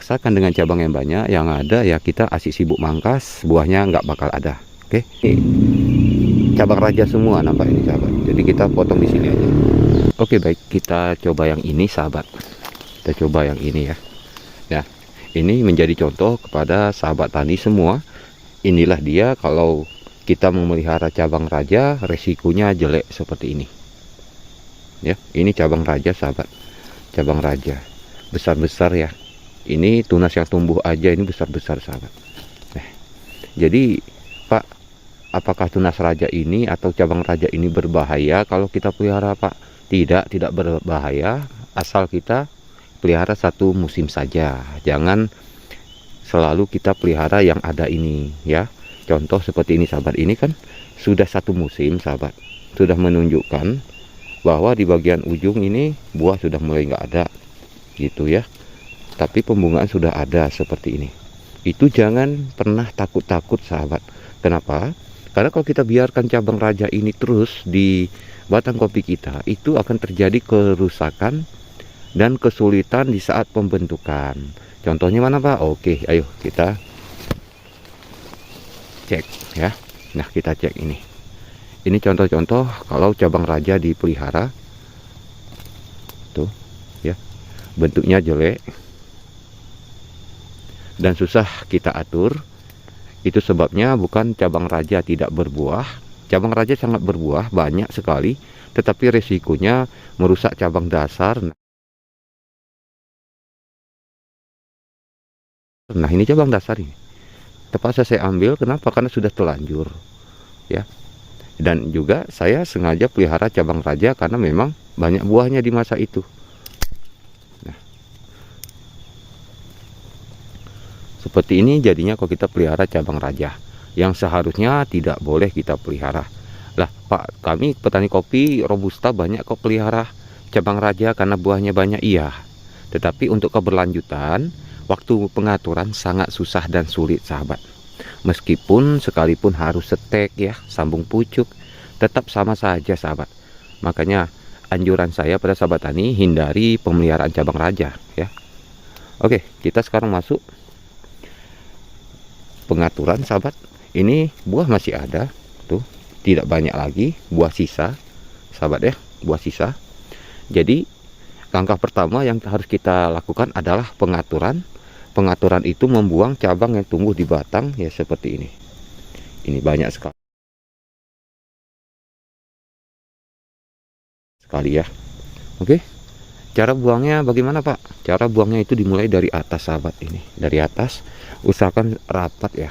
paksakan dengan cabang yang banyak, yang ada ya kita asik sibuk mangkas, buahnya nggak bakal ada. Oke, ini cabang raja semua nampak ini sahabat. Jadi kita potong di sini aja. Oke, baik, kita coba yang ini sahabat. Kita coba yang ini ya. Ya, ini menjadi contoh kepada sahabat tani semua. Inilah dia kalau kita memelihara cabang raja, resikonya jelek seperti ini. Ya, ini cabang raja sahabat. Cabang raja besar-besar ya. Ini tunas yang tumbuh aja ini besar-besar sahabat. Nah, jadi Pak, apakah tunas raja ini atau cabang raja ini berbahaya kalau kita pelihara Pak? Tidak berbahaya asal kita pelihara satu musim saja. Jangan selalu kita pelihara yang ada ini ya. Contoh seperti ini sahabat, ini kan sudah satu musim sahabat. Sudah menunjukkan bahwa di bagian ujung ini buah sudah mulai nggak ada gitu ya. Tapi pembungaan sudah ada seperti ini. Itu jangan pernah takut-takut sahabat. Kenapa? Karena kalau kita biarkan cabang raja ini terus di batang kopi kita, itu akan terjadi kerusakan dan kesulitan di saat pembentukan. Contohnya mana Pak? Oke, ayo kita cek ya. Nah, kita cek ini. Ini contoh-contoh kalau cabang raja dipelihara. Tuh, ya. Bentuknya jelek dan susah kita atur. Itu sebabnya bukan cabang raja tidak berbuah. Cabang raja sangat berbuah, banyak sekali, tetapi resikonya merusak cabang dasar. Nah, ini cabang dasar ini. Terpaksa saya ambil, kenapa? Karena sudah terlanjur ya. Dan juga saya sengaja pelihara cabang raja karena memang banyak buahnya di masa itu. Nah, seperti ini jadinya kalau kita pelihara cabang raja yang seharusnya tidak boleh kita pelihara. Lah Pak, kami petani kopi robusta banyak kok pelihara cabang raja karena buahnya banyak. Iya, tetapi untuk keberlanjutan waktu pengaturan sangat susah dan sulit sahabat. Meskipun sekalipun harus setek ya, sambung pucuk, tetap sama saja sahabat. Makanya anjuran saya pada sahabat tani, hindari pemeliharaan cabang raja ya. Oke, kita sekarang masuk pengaturan sahabat. Ini buah masih ada tuh, tidak banyak lagi buah sisa sahabat ya, buah sisa. Jadi langkah pertama yang harus kita lakukan adalah pengaturan. Pengaturan itu membuang cabang yang tumbuh di batang ya seperti ini. Ini banyak sekali ya. Oke. Cara buangnya bagaimana Pak? Cara buangnya itu dimulai dari atas sahabat ini. Dari atas, usahakan rapat ya.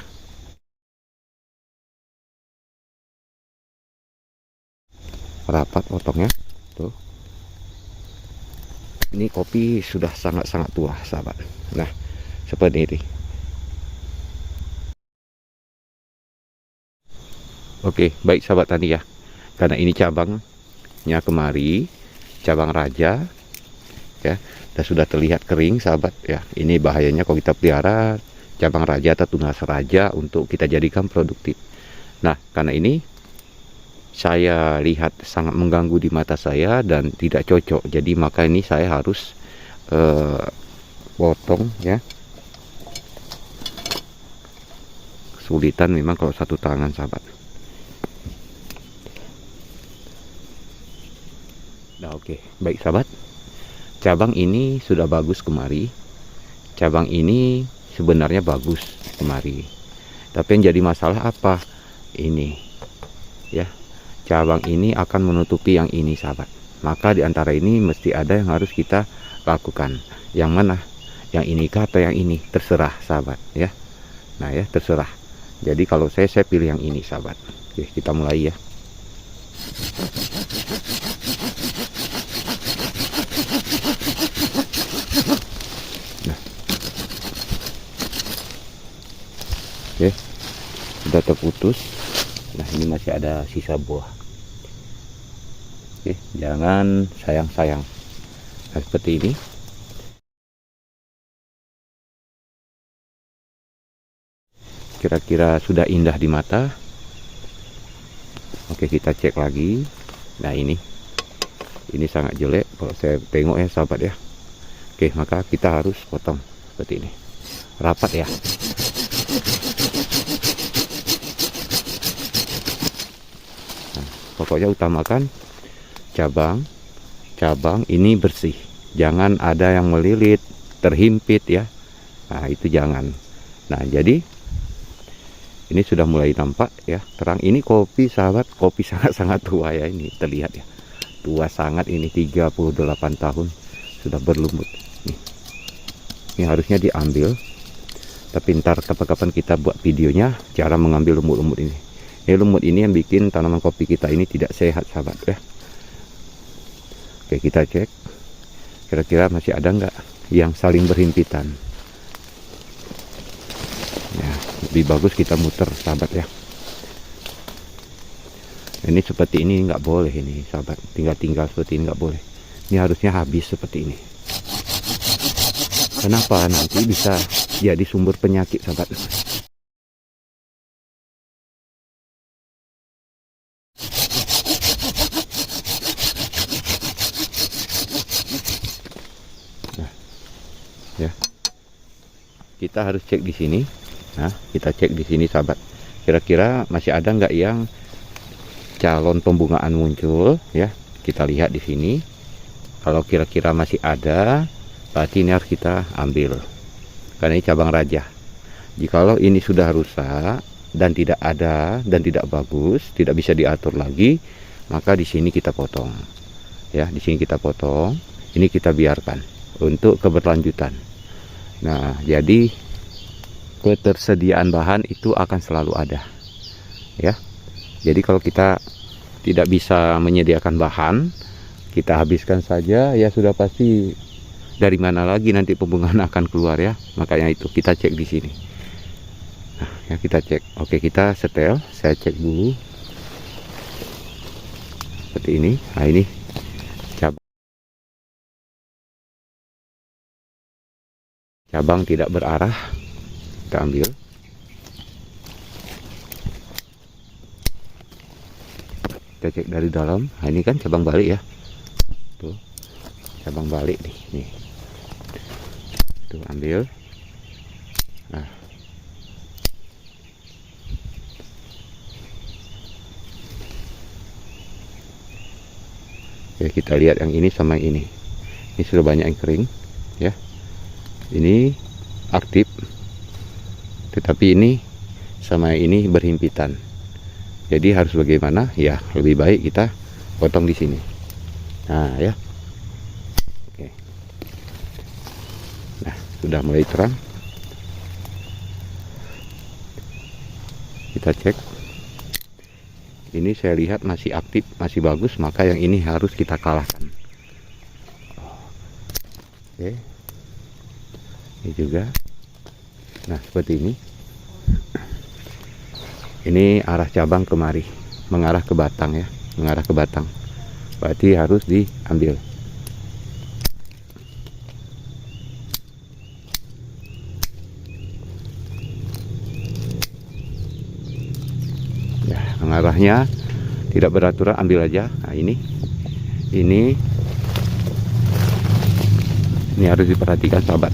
Rapat potongnya. Tuh. Ini kopi sudah sangat-sangat tua sahabat. Nah, seperti ini. Oke, baik sahabat tani ya. Karena ini cabangnya kemari, cabang raja ya, dan sudah terlihat kering sahabat ya. Ini bahayanya kalau kita pelihara cabang raja atau tunas raja untuk kita jadikan produktif. Nah, karena ini saya lihat sangat mengganggu di mata saya dan tidak cocok. Jadi maka ini saya harus potong ya. Kesulitan memang kalau satu tangan sahabat. Nah, oke, baik sahabat. Cabang ini sudah bagus kemari. Cabang ini sebenarnya bagus kemari. Tapi yang jadi masalah apa? Ini ya. Cabang ini akan menutupi yang ini sahabat. Maka di antara ini mesti ada yang harus kita lakukan. Yang mana? Yang ini kah atau yang ini? Terserah sahabat ya. Nah ya, terserah. Jadi kalau saya pilih yang ini sahabat. Oke, kita mulai ya. Nah. Oke, sudah terputus. Nah, ini masih ada sisa buah. Oke, jangan sayang-sayang. Nah, seperti ini. Kira-kira sudah indah di mata. Oke, kita cek lagi. Nah, ini sangat jelek kalau saya tengok ya sahabat ya. Oke, maka kita harus potong. seperti ini, rapat ya. Nah, pokoknya utamakan cabang ini bersih, jangan ada yang melilit, terhimpit ya. Nah itu jangan. Nah jadi ini sudah mulai nampak ya terang. Ini kopi sahabat, kopi sangat-sangat tua ya, ini terlihat ya, tua sangat. Ini 38 tahun sudah berlumut nih. Ini harusnya diambil, tapi ntar kapan-kapan kita buat videonya cara mengambil lumut-lumut ini. Ini lumut ini yang bikin tanaman kopi kita ini tidak sehat sahabat ya. Oke, kita cek kira-kira masih ada nggak yang saling berhimpitan ya. Lebih bagus kita muter sahabat ya. Ini seperti ini nggak boleh ini sahabat, tinggal seperti ini nggak boleh. Ini harusnya habis seperti ini. Kenapa? Nanti bisa jadi sumber penyakit sahabat. Ya, kita harus cek di sini. Nah, kita cek di sini sahabat, kira-kira masih ada nggak yang calon pembungaan muncul ya. Kita lihat di sini, kalau kira-kira masih ada, berarti ini harus kita ambil karena ini cabang raja. Jikalau ini sudah rusak dan tidak ada dan tidak bagus, tidak bisa diatur lagi, maka di sini kita potong ya. Di sini kita potong, ini kita biarkan untuk keberlanjutan. Nah, jadi ketersediaan bahan itu akan selalu ada ya. Jadi kalau kita tidak bisa menyediakan bahan, kita habiskan saja ya, sudah pasti dari mana lagi nanti pembungaan akan keluar ya. Makanya itu kita cek di sini. Nah, ya kita cek. Oke, kita setel, saya cek dulu seperti ini. Nah, ini cabang tidak berarah, kita ambil. Kita cek dari dalam. Nah, ini kan cabang balik ya, tuh cabang balik nih, tuh ambil. Nah, ya kita lihat yang ini sama yang ini sudah banyak yang kering ya. Ini aktif, tetapi ini sama ini berhimpitan. Jadi harus bagaimana ya, lebih baik kita potong di sini. Nah ya, oke. Nah, sudah mulai terang. Kita cek, ini saya lihat masih aktif, masih bagus, maka yang ini harus kita kalahkan. Oke, ini juga. Nah seperti ini arah cabang kemari, mengarah ke batang ya, mengarah ke batang, berarti harus diambil. Ya, mengarahnya tidak beraturan, ambil aja. Nah ini harus diperhatikan sahabat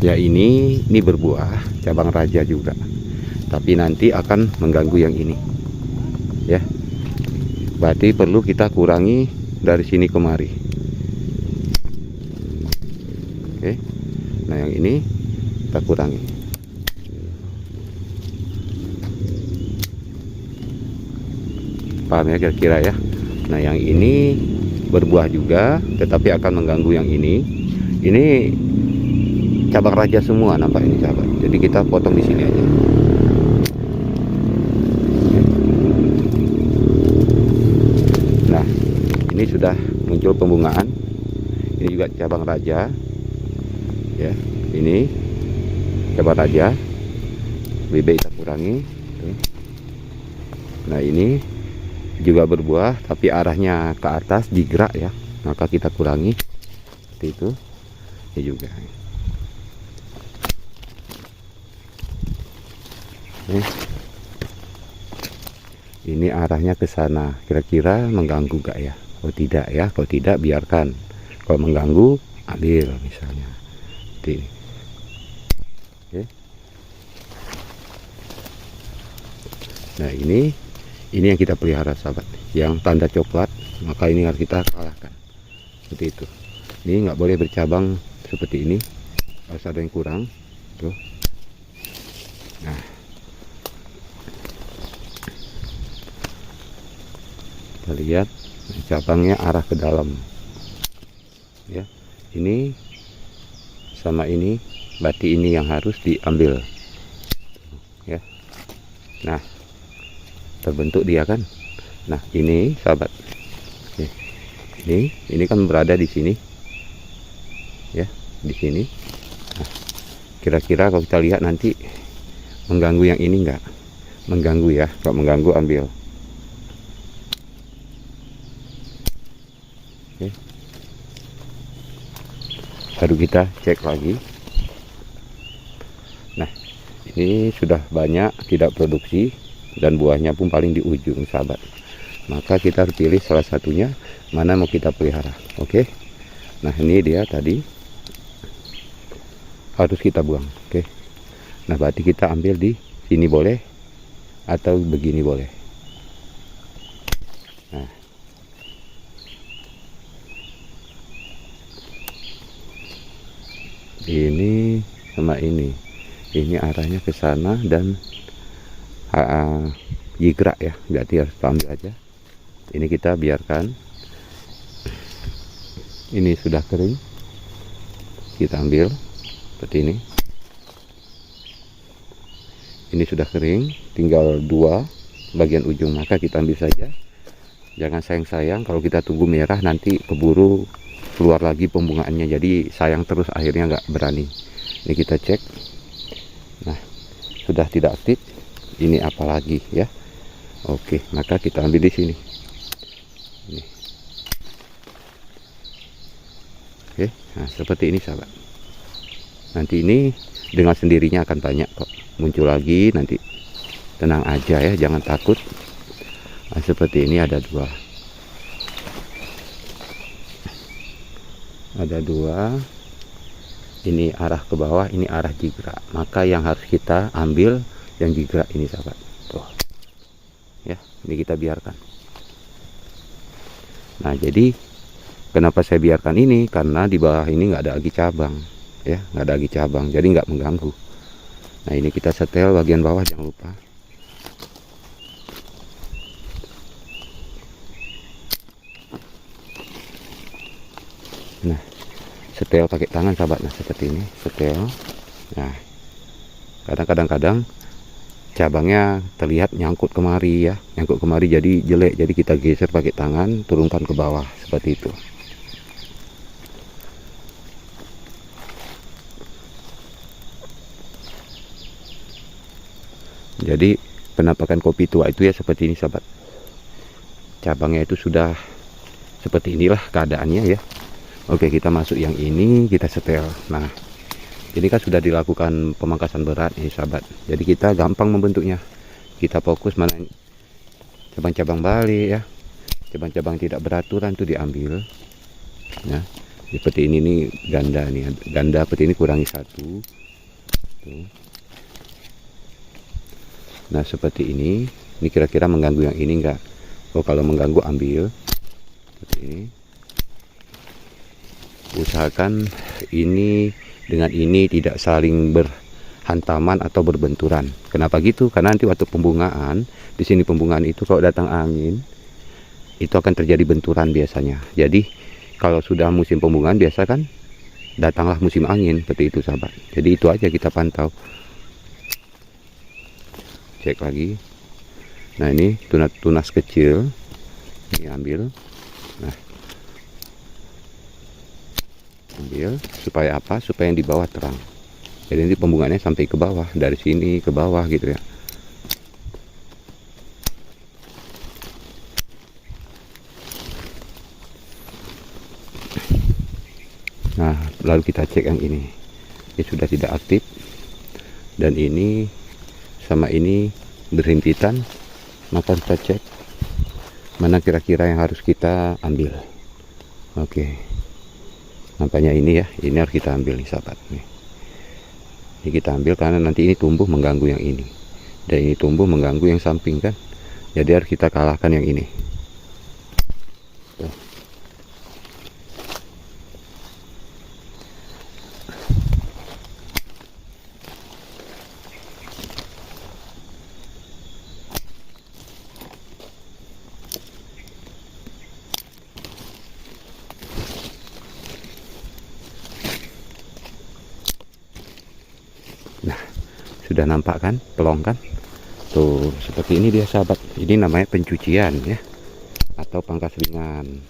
ya. Ini berbuah cabang raja juga, tapi nanti akan mengganggu yang ini ya. Berarti perlu kita kurangi dari sini kemari. Oke, nah yang ini kita kurangi. Paham ya kira-kira ya. Nah yang ini berbuah juga, tetapi akan mengganggu yang ini. Ini cabang raja semua nampak ini sahabat, jadi kita potong di sini aja. Nah ini sudah muncul pembungaan, ini juga cabang raja ya. Ini cabang raja, lebih baik kita kurangi. Nah ini juga berbuah, tapi arahnya ke atas digerak ya, maka kita kurangi seperti itu. Ini juga. Ini arahnya ke sana, kira-kira mengganggu gak ya? Kalau tidak ya, kalau tidak biarkan. Kalau mengganggu ambil misalnya. Seperti ini. Oke. Nah ini yang kita pelihara sahabat, yang tanda coklat, maka ini harus kita kalahkan seperti itu. Ini nggak boleh bercabang seperti ini, harus ada yang kurang tuh. Nah kita lihat cabangnya arah ke dalam ya. Ini sama ini, berarti ini yang harus diambil ya. Nah terbentuk dia kan. Nah ini sahabat, oke. Ini kan berada di sini ya, di sini. Nah, kira-kira kalau kita lihat nanti mengganggu yang ini enggak? Mengganggu ya. Kalau mengganggu ambil. Oke. Baru kita cek lagi. Nah ini sudah banyak tidak produksi dan buahnya pun paling di ujung sahabat, maka kita harus pilih salah satunya mana mau kita pelihara. Oke. Nah ini dia tadi harus kita buang. Oke. Nah berarti kita ambil di sini boleh atau begini boleh. Nah ini sama ini arahnya ke sana dan jigrak ya, berarti harus ambil aja. Ini kita biarkan, ini sudah kering, kita ambil seperti ini. Ini sudah kering, tinggal dua bagian ujung, maka kita ambil saja. Jangan sayang-sayang, kalau kita tunggu merah nanti keburu keluar lagi pembungaannya, jadi sayang terus, akhirnya nggak berani. Ini kita cek. Nah sudah tidak aktif. Ini apalagi ya. Oke, maka kita ambil di sini. Ini. Oke, nah seperti ini sahabat. Nanti ini dengan sendirinya akan banyak kok muncul lagi nanti. Tenang aja ya, jangan takut. Nah, seperti ini ada dua. Ada dua. Ini arah ke bawah, ini arah jigrak. Maka yang harus kita ambil yang jigrak ini sahabat. Tuh. Ya, ini kita biarkan. Nah, jadi kenapa saya biarkan ini? Karena di bawah ini nggak ada lagi cabang, ya, nggak ada lagi cabang, jadi nggak mengganggu. Nah, ini kita setel bagian bawah, jangan lupa. Nah, setel pakai tangan sahabat. Nah, seperti ini, setel. Nah, kadang-kadang cabangnya terlihat nyangkut kemari ya, nyangkut kemari jadi jelek, jadi kita geser pakai tangan, turunkan ke bawah seperti itu. Jadi penampakan kopi tua itu ya seperti ini sahabat, cabangnya itu sudah seperti inilah keadaannya ya. Oke, kita masuk yang ini, kita setel. Nah ini kan sudah dilakukan pemangkasan berat ini sahabat, jadi kita gampang membentuknya. Kita fokus mana cabang-cabang balik ya, cabang-cabang tidak beraturan tuh diambil. Nah seperti ini nih, ganda nih, ganda seperti ini kurangi satu tuh. Nah seperti ini kira-kira mengganggu yang ini enggak? Oh kalau mengganggu ambil seperti ini. Usahakan ini dengan ini tidak saling berhantaman atau berbenturan. Kenapa gitu? Karena nanti waktu pembungaan, di sini pembungaan itu kalau datang angin itu akan terjadi benturan biasanya. Jadi kalau sudah musim pembungaan biasa kan datanglah musim angin, seperti itu sahabat. Jadi itu aja kita pantau. Cek lagi. Nah ini tunas kecil, ini ambil. Nah ambil supaya apa? Supaya yang di bawah terang. Jadi nanti pembungaannya sampai ke bawah, dari sini ke bawah gitu ya. Nah lalu kita cek yang ini sudah tidak aktif, dan ini sama ini berhimpitan, maka kita cek mana kira-kira yang harus kita ambil. Oke, nampaknya ini ya, ini harus kita ambil nih sahabat nih. Ini kita ambil karena nanti ini tumbuh mengganggu yang ini, dan ini tumbuh mengganggu yang samping kan. Jadi harus kita kalahkan yang ini. Tuh. Nah, sudah nampak kan pelong kan? Tuh, seperti ini dia sahabat. Ini namanya pencucian ya, atau pangkas ringan,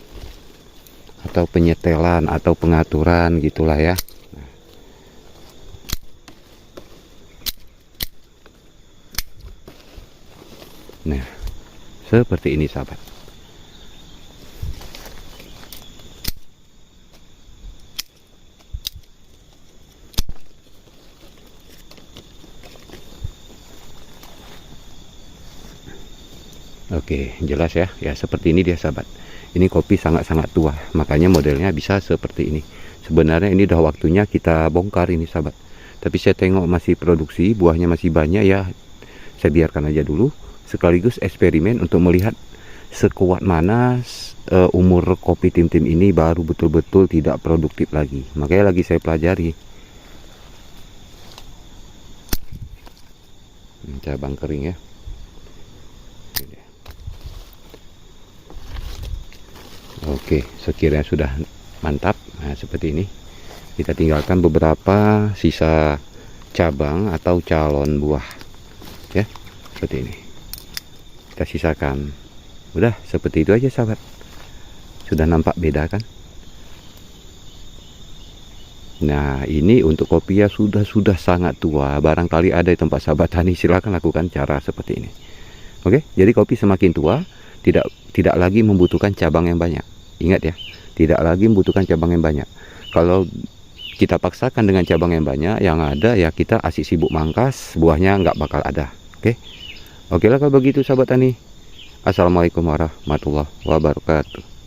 atau penyetelan, atau pengaturan gitulah ya. Nah, seperti ini sahabat. Oke, jelas ya. Ya, seperti ini dia sahabat. Ini kopi sangat-sangat tua, makanya modelnya bisa seperti ini. Sebenarnya ini udah waktunya kita bongkar ini sahabat. Tapi saya tengok masih produksi, buahnya masih banyak ya. Saya biarkan aja dulu, sekaligus eksperimen untuk melihat sekuat mana umur kopi tim-tim ini baru betul-betul tidak produktif lagi. Makanya lagi saya pelajari. Cabang kering ya. Oke, sekiranya sudah mantap. Nah, seperti ini. Kita tinggalkan beberapa sisa cabang atau calon buah. Ya, seperti ini. Kita sisakan. Udah, seperti itu aja sahabat. Sudah nampak beda kan? Nah, ini untuk kopi ya sudah sangat tua. Barangkali ada di tempat sahabat tani, silakan lakukan cara seperti ini. Oke, jadi kopi semakin tua tidak lagi membutuhkan cabang yang banyak. Ingat ya, tidak lagi membutuhkan cabang yang banyak. Kalau kita paksakan dengan cabang yang banyak, yang ada ya kita asik sibuk mangkas, buahnya nggak bakal ada. Oke lah kalau begitu sahabat tani. Assalamualaikum warahmatullahi wabarakatuh.